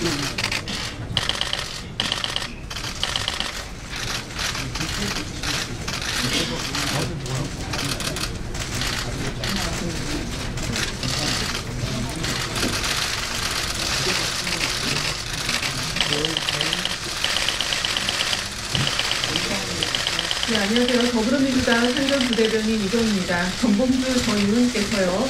네, 안녕하세요. 더불어민주당 상정부대변인 이정입니다. 정봉주 전 의원께서요,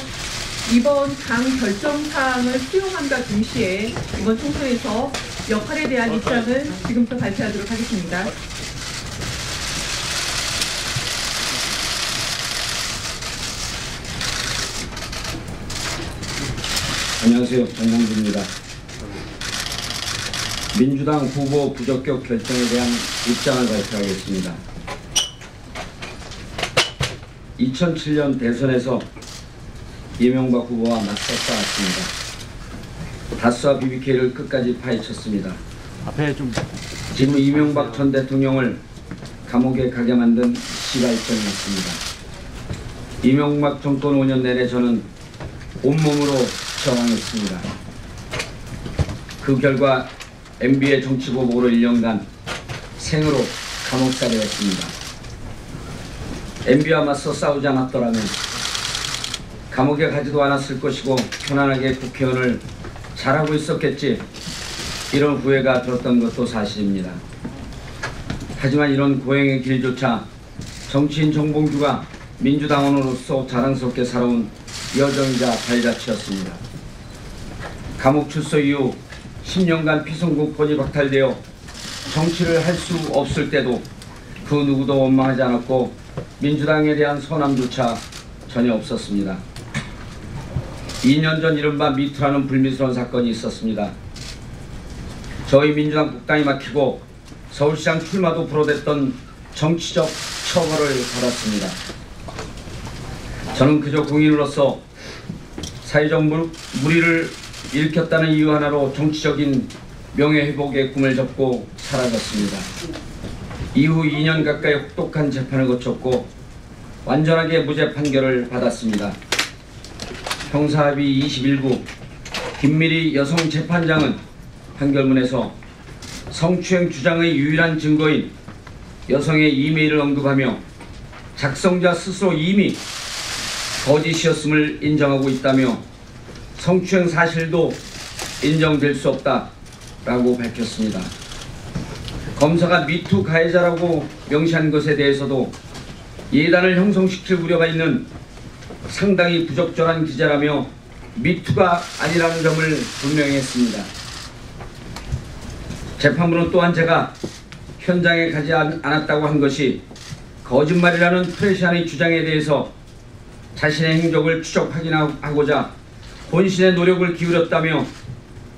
이번 당 결정사항을 수용함과 동시에 이번 총선에서 역할에 대한 입장을 지금부터 발표하도록 하겠습니다. 안녕하세요. 정봉주입니다. 민주당 후보 부적격 결정에 대한 입장을 발표하겠습니다. 2007년 대선에서 이명박 후보와 맞서 싸웠습니다. 다스와 BBK를 끝까지 파헤쳤습니다. 지금 이명박 전 대통령을 감옥에 가게 만든 시발점이었습니다. 이명박 정권 5년 내내 저는 온몸으로 저항했습니다. 그 결과 MB의 정치보복으로 1년간 생으로 감옥살이했습니다. MB와 맞서 싸우지 않았더라면 감옥에 가지도 않았을 것이고 편안하게 국회의원을 잘하고 있었겠지, 이런 후회가 들었던 것도 사실입니다. 하지만 이런 고행의 길조차 정치인 정봉주가 민주당원으로서 자랑스럽게 살아온 여정이자 발자취였습니다. 감옥 출소 이후 10년간 피선거권이 박탈되어 정치를 할 수 없을 때도 그 누구도 원망하지 않았고 민주당에 대한 선함조차 전혀 없었습니다. 2년 전 이른바 미투라는 불미스러운 사건이 있었습니다. 저희 민주당 국당이 막히고 서울시장 출마도 불허됐던 정치적 처벌을 받았습니다. 저는 그저 공인으로서 사회적 무리를 일으켰다는 이유 하나로 정치적인 명예회복의 꿈을 접고 사라졌습니다. 이후 2년 가까이 혹독한 재판을 거쳤고 완전하게 무죄 판결을 받았습니다. 형사합의 21구 김미리 여성 재판장은 판결문에서 성추행 주장의 유일한 증거인 여성의 이메일을 언급하며 작성자 스스로 이미 거짓이었음을 인정하고 있다며 성추행 사실도 인정될 수 없다라고 밝혔습니다. 검사가 미투 가해자라고 명시한 것에 대해서도 예단을 형성시킬 우려가 있는 상당히 부적절한 기재라며 미투가 아니라는 점을 분명히 했습니다. 재판부는 또한 제가 현장에 가지 않았다고 한 것이 거짓말이라는 프레시안의 주장에 대해서 자신의 행적을 추적 확인하고자 본신의 노력을 기울였다며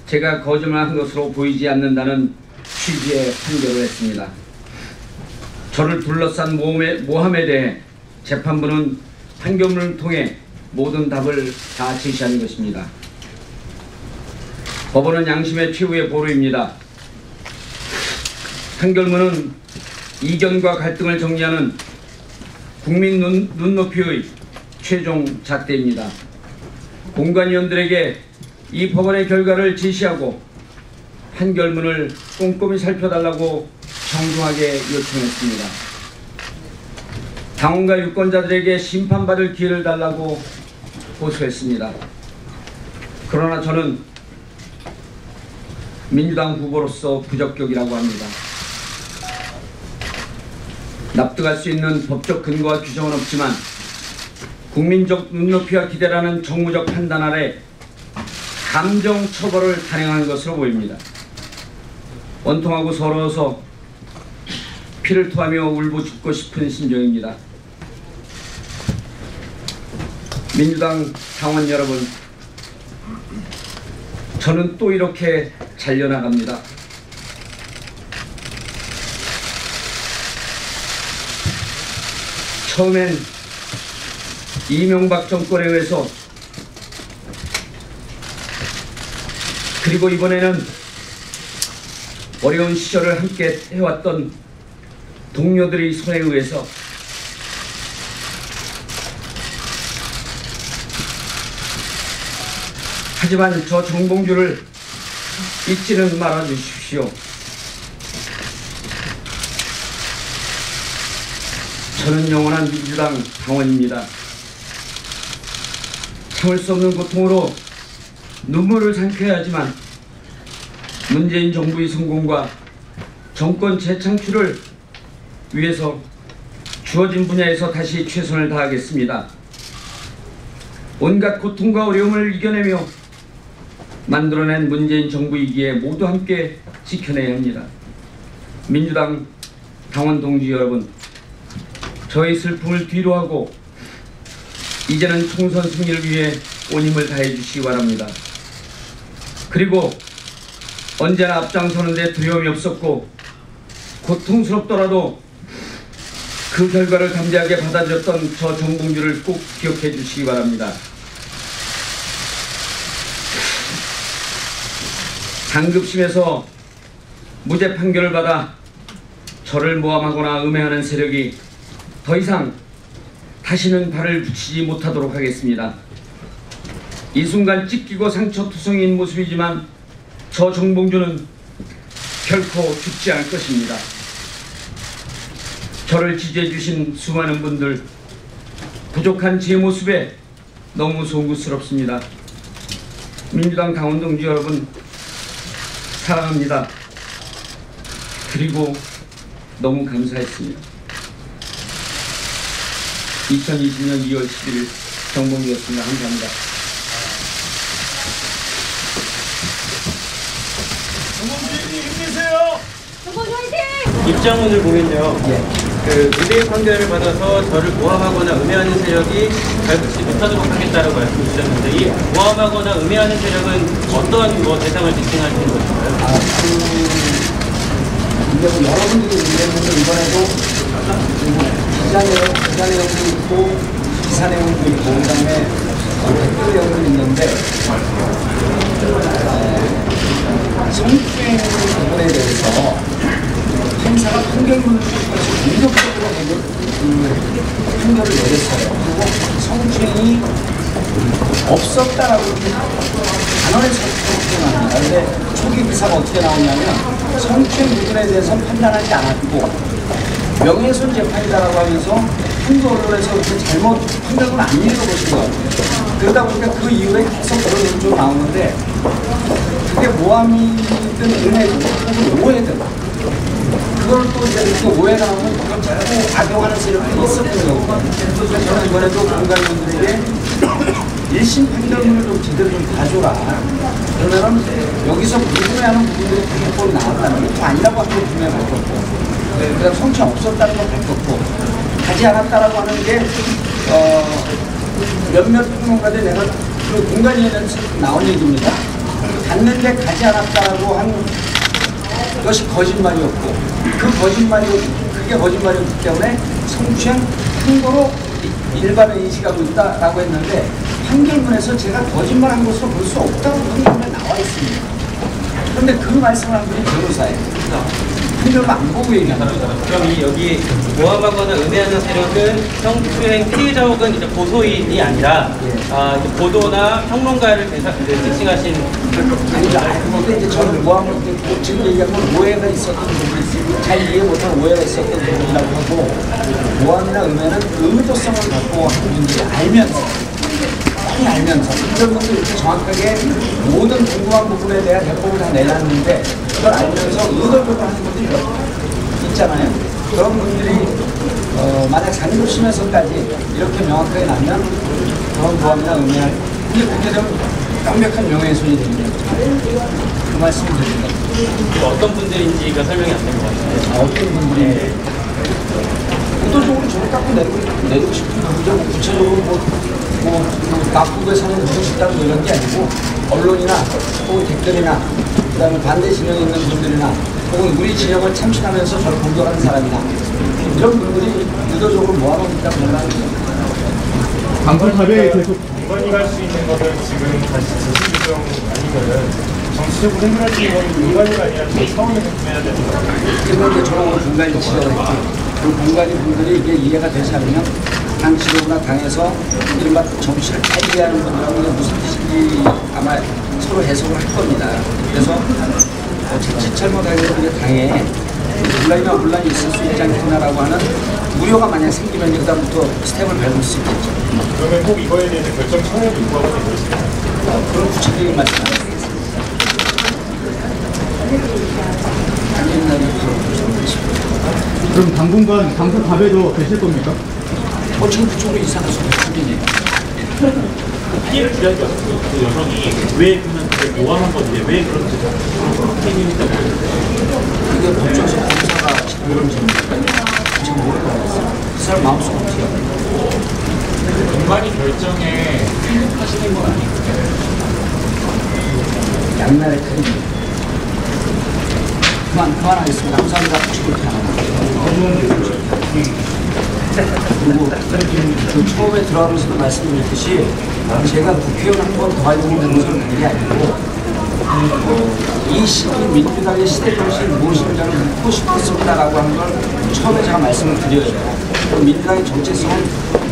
제가 거짓말한 것으로 보이지 않는다는 취지의 판결을 했습니다. 저를 둘러싼 모함에 대해 재판부는 판결문을 통해 모든 답을 다 제시하는 것입니다. 법원은 양심의 최후의 보루입니다. 판결문은 이견과 갈등을 정리하는 국민 눈높이의 최종 잣대입니다. 공관위원들에게 이 법원의 결과를 제시하고 판결문을 꼼꼼히 살펴달라고 정중하게 요청했습니다. 당원과 유권자들에게 심판받을 기회를 달라고 호소했습니다. 그러나 저는 민주당 후보로서 부적격이라고 합니다. 납득할 수 있는 법적 근거와 규정은 없지만 국민적 눈높이와 기대라는 정무적 판단 아래 감정 처벌을 단행한 것으로 보입니다. 원통하고 서러워서 피를 토하며 울고 죽고 싶은 심정입니다. 민주당 당원 여러분, 저는 또 이렇게 잘려나갑니다. 처음엔 이명박 정권에 의해서, 그리고 이번에는 어려운 시절을 함께 해왔던 동료들의 손에 의해서 하지만 저 정봉주를 잊지는 말아 주십시오. 저는 영원한 민주당 당원입니다. 참을 수 없는 고통으로 눈물을 삼켜야 하지만 문재인 정부의 성공과 정권 재창출을 위해서 주어진 분야에서 다시 최선을 다하겠습니다. 온갖 고통과 어려움을 이겨내며 만들어낸 문재인 정부이기에 모두 함께 지켜내야 합니다. 민주당 당원 동지 여러분, 저의 슬픔을 뒤로하고 이제는 총선 승리를 위해 온 힘을 다해 주시기 바랍니다. 그리고 언제나 앞장서는데 두려움이 없었고 고통스럽더라도 그 결과를 담대하게 받아들였던 저 정봉주를 꼭 기억해 주시기 바랍니다. 상급심에서 무죄 판결을 받아 저를 모함하거나 음해하는 세력이 더 이상 다시는 발을 붙이지 못하도록 하겠습니다. 이 순간 찢기고 상처투성이인 모습이지만 저 정봉주는 결코 죽지 않을 것입니다. 저를 지지해 주신 수많은 분들, 부족한 제 모습에 너무 송구스럽습니다. 민주당 당원 동지 여러분, 사랑합니다. 그리고 너무 감사했습니다. 2020년 2월 11일 정봉주였습니다. 감사합니다. 정봉주님 힘내세요. 정봉주 화이팅! 입장문을 보면요. 그 무죄 판결을 받아서 저를 모함하거나 음해하는 세력이 발붙이지 못하도록 하겠다라고 말씀 주셨는데, 이 모함하거나 음해하는 세력은 어떤 대상을 지칭하시는 것인가요? 근데 여러분들이 문제는 이번에도 기자 내용도 있고 기사 내용도 있고 그다음에 댓글 내용도 있는데 성추행 부분에 대해서 판사가 판결문을 공격적으로 판결을 내렸어요. 그리고 성추행이 없었다라고 단언해서 표현합니다. 근데 초기 기사가 어떻게 나오냐면 성추행 부분에 대해서는 판단하지 않았고 명예훼손 재판이다라고 하면서 한국 언론에서 그렇게 잘못 판결을 안 읽어보신 것 같아요. 그러다 보니까 그 이후에 계속 그런 얘기 좀 나오는데 그게 모함이든 은혜든 혹은 오해든 그걸 또 이제 이렇게 오해가 나오면 그걸 자꾸 악용하는 세력이 있었던 거고, 그래서 저는 이번에도 공관님들에게 1심 판결문을 좀 제대로 좀 봐줘라. 그러면은 여기서 불분해하는 부분들이 대법이 나왔다는 게 아니라고 하는 걸 분명히 밝혔고, 그다음 성추행 없었다는 걸 밝혔고, 가지 않았다라고 하는 게 몇몇 평론가들 내가 그 공관위에는 나온 얘기입니다. 갔는데 가지 않았다라고 한 것이 거짓말이었고, 그게 거짓말이었기 때문에 성추행 한거로 일반은 인식하고 있다라고 했는데 판결문에서 제가 거짓말한 것으로 볼 수 없다고 판결문에 나와 있습니다. 그런데 그 말씀을 한 분이 변호사예요. 판결문 안 보고 얘기합니다. 그럼 여기 모함하거나 음해하는 세력은 성추행 피해자 혹은 이제 고소인이 아니라 이제 보도나 평론가를 지칭하신 아니다. 근데 이제 저는 모함을 지금 얘기한 건 오해가 있었던 부분이 잘 이해 못한 오해가 있었던 부분이라고 하고, 모함이나 음해는 의도성을 갖고 한 분들이 알면서 이런 분들이 이렇게 정확하게 모든 궁금한 부분에 대한 해법을 다 내놨는데 그걸 알면서 의도적으로 하는 분들이 있잖아요. 그런 분들이 만약 상급심에서까지 이렇게 명확하게 나면 그런 모함이나 음해할, 근데 그렇게 되면 완벽한 명예훼손이 됩니다. 그 말씀을 드립니다. 어떤 분들인지가 설명이 안 된 것 같아요. 어떤 분들이 의도적으로 저를 깎고 내리고 싶은 분들, 구체적으로 낙국에 사는 누구식당 이런 게 아니고 언론이나 혹은 댓글이나 그다음에 반대 진영에 있는 분들이나 혹은 우리 진영을 참신하면서 저를 공격하는 사람이나 이런 분들이 의도적으로 모아놓고 있다고 생각합니다. 방송탑에 계속 공관위가 할 수 있는 거는 지금 다시 제시 규정 아니면은 정치적으로 해결할 수 있는 거는 공관위가 아니라 저 차원에서 좀 해야 되는 거예요. 그런데 저는 공간이 지정했지. 그 공간이 분들이 이게 이해가 되지 않으면 당 지도부나 당에서 이른바 정치를 잘 이해하는 분들하고 이게 무슨 뜻인지 아마 서로 해석을 할 겁니다. 그래서 자칫 잘못하면 우리 당에 논란이나 혼란이 있을 수 있지 않겠나라고 하는 우려가 만약 생기면 그다음부터 스텝을 밟을 수 있겠죠. 그러면 꼭 이거에 대해서 결정 청약을 요구하고 되고 있습니다. 그런 구체적인 말씀 안 드리겠습니다. 그럼 당분간 당선 답에도 되실 겁니까? 지금 그쪽으로 이사가 수준이에요. 피해를 주려는 그 여성이 왜 그러면 그걸 모함한 건데 왜 그런지 책임있다고 이게 법정에서 검사가 지금 그런 점입니까? 지금 모르겠어요. 그 사람 마음속 어떻게 해요? 공간이 결정에 하시는 건 아니에요. 양날의 칼입니다. 그만하겠습니다. 감사합니다. 지금 그리고 그 처음에 들어가면서도 말씀드렸듯이 제가 국회의원 한 번 더 하려고 공선을 한 게 아니고 이 시기 민주당의 시대 정신이 무엇인가를 묻고 싶었습니다라고 하는 걸 처음에 제가 말씀을 드려요. 민주당의 정체성은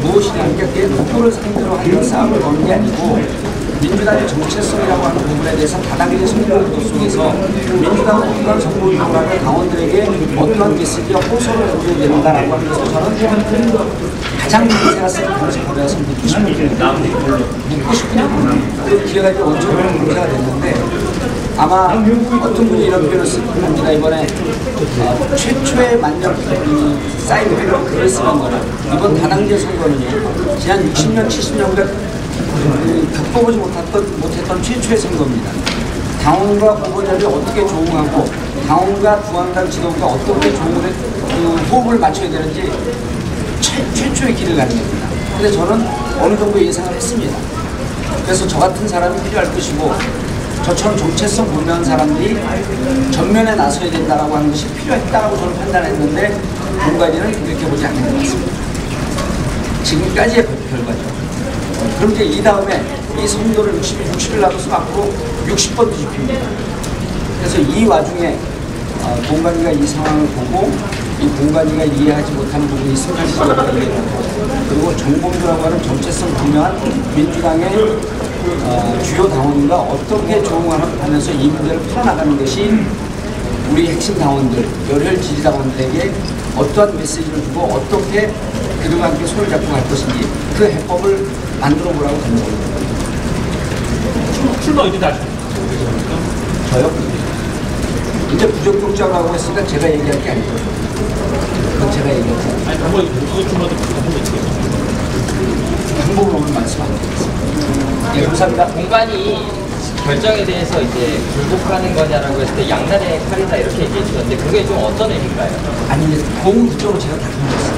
무엇이냐, 그게 누구를 상대로 하는 싸움을 거는 게 아니고 민주당의 정체성이라고 하는 부분에 대해서 바닥의 선거운동 속에서 민주당은 어떠한 선거운동을 하면 당원들에게 어떠한 메시지와 호소를 해줘야 된다라고 하는 것을 저는 가장 제가 쓴 그것을 받아서 묻고 싶습니다. 묻고 싶은 그 기회가 이제 원천적으로 문제가 됐는데 아마 어떤 분이 이런 표현을 쓸 겁니다. 이번에 최초의 만년 사이드백으로 글을 쓰는 거는 이번 다당제 선거는요 지난 60년, 70년간 겪어보지 못했던 최초의 선거입니다. 당원과 후보자를 어떻게 조응하고 당원과 부안당 지도부가 어떻게 호흡을 맞춰야 되는지 최초의 길을 가는 겁니다. 근데 저는 어느 정도 예상을 했습니다. 그래서 저 같은 사람이 필요할 것이고 저처럼 정체성 분명한 사람들이 전면에 나서야 된다고 하는 것이 필요했다고 저는 판단했는데 공간이는 그렇게 보지 않는 것 같습니다. 지금까지의 결과죠. 그럼 이제 이 다음에 이 선거를 60일 남았으면 앞으로 60번 뒤집힙니다. 그래서 이 와중에 공간이가 이 상황을 보고 이 공간이가 이해하지 못하는 부분이 있으면 그리고 정봉주라고 하는 정체성 분명한 민주당의 주요 당원과 어떻게 조응하면서 이 문제를 풀어나가는 것이 우리 핵심 당원들, 열혈 지지 당원들에게 어떠한 메시지를 주고 어떻게 그들과 함께 손을 잡고 갈 것인지 그 해법을 만들어 보라고 된 겁니다. 출마 의지 다시 저요? 이제 부적격자라고 했으니까 제가 얘기할 게 아니죠. 그건 제가 얘기하죠. 아니 그거 출마도 한번 있겠죠. 방법으로는 말씀 안 드리겠습니다. 예, 감사합니다. 공간이 결정에 대해서 이제 굴복하는 거냐라고 했을 때 양날의 칼이다 이렇게 얘기해 주셨는데 그게 좀 어떤 의미인가요? 아니 이제 공은 그쪽으로 제가 다 던졌어요.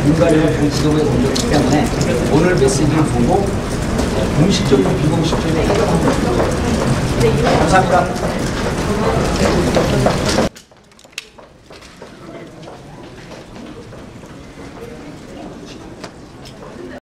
공간을 그 지도부에 던졌기 때문에 오늘 메시지를 보고 공식적이고 비공식적인 해석을 합니다. 감사합니다.